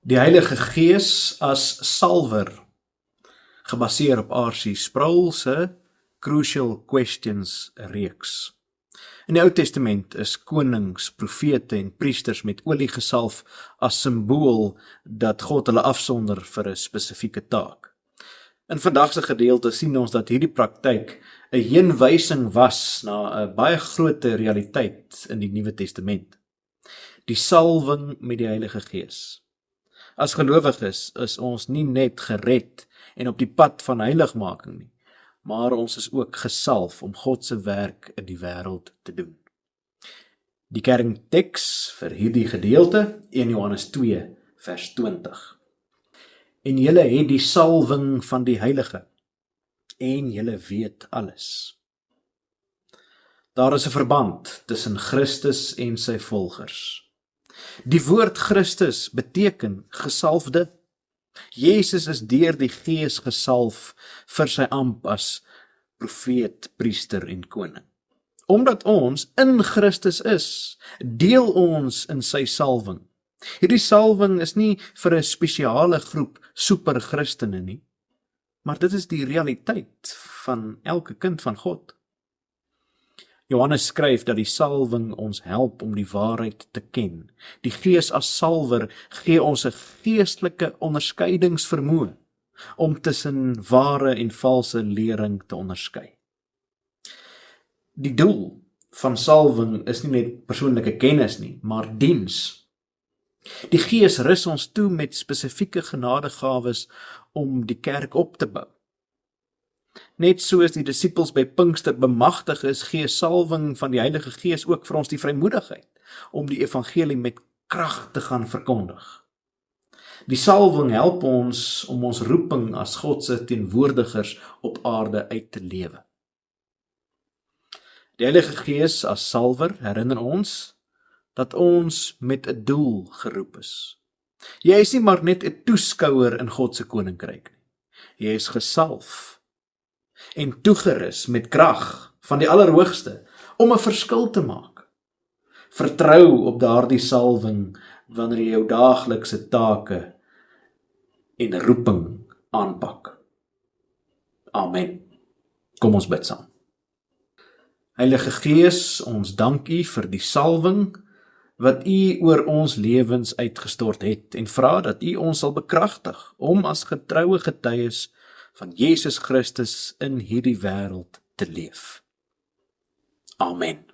Die Heilige Gees as salwer, gebaseer op R.C. Sproul se Crucial Questions reeks. In die Ou Testament is konings, profete en priesters met olie gesalf as simbool dat God hulle afsonder vir 'n spesifieke taak. In vandag se gedeelte sien ons dat hierdie praktyk 'n heenwysing was na 'n baie groter realiteit in die Nuwe Testament. Die salwing met die Heilige Gees. As gelowiges is ons nie net gered en op die pad van heiligmaking nie, maar ons is ook gesalf om God se werk in die wêreld te doen. Die kernteks vir hierdie gedeelte, 1 Johannes 2 vers 20. En julle het die salwing van die Heilige, en julle weet alles. Daar is 'n verband tussen Christus en sy volgers. Die woord Christus beteken gesalfde. Jesus is deur die Gees gesalf vir sy ampt as profeet, priester en koning. Omdat ons in Christus is, deel ons in sy salwing. Hierdie salwing is nie vir 'n spesiale groep superchristene nie, maar dit is die realiteit van elke kind van God. Johannes skryf dat die salwing ons help om die waarheid te ken. Die Gees as salwer gee ons 'n geestelike onderskeidingsvermoë om tussen ware en valse lering te onderskei. Die doel van salwing is nie net persoonlike kennis nie, maar diens. Die Gees rus ons toe met spesifieke genadegawes om die kerk op te bou. Net soos die disippels by Pinkster bemagtig is, gee salwing van die Heilige Gees ook vir ons die vrymoedigheid om die evangelie met krag te gaan verkondig. Die salwing help ons om ons roeping as God se teenwoordigers op aarde uit te lewe. Die Heilige Gees as salwer herinner ons dat ons met 'n doel geroep is. Jy is nie maar net 'n toeskouer in God se koninkryk nie. Jy is gesalf en toegerus met krag van die Allerhoogste om 'n verskil te maak. Vertrou op daardie salwing wanneer jy jou daaglikse take en roeping aanpak. Amen. Kom ons bid saam. Heilige Gees, ons dank U vir die salwing wat U oor ons lewens uitgestort het en vra dat U ons sal bekragtig om as getroue getuies van Jesus Christus in hierdie wêreld te leef. Amen.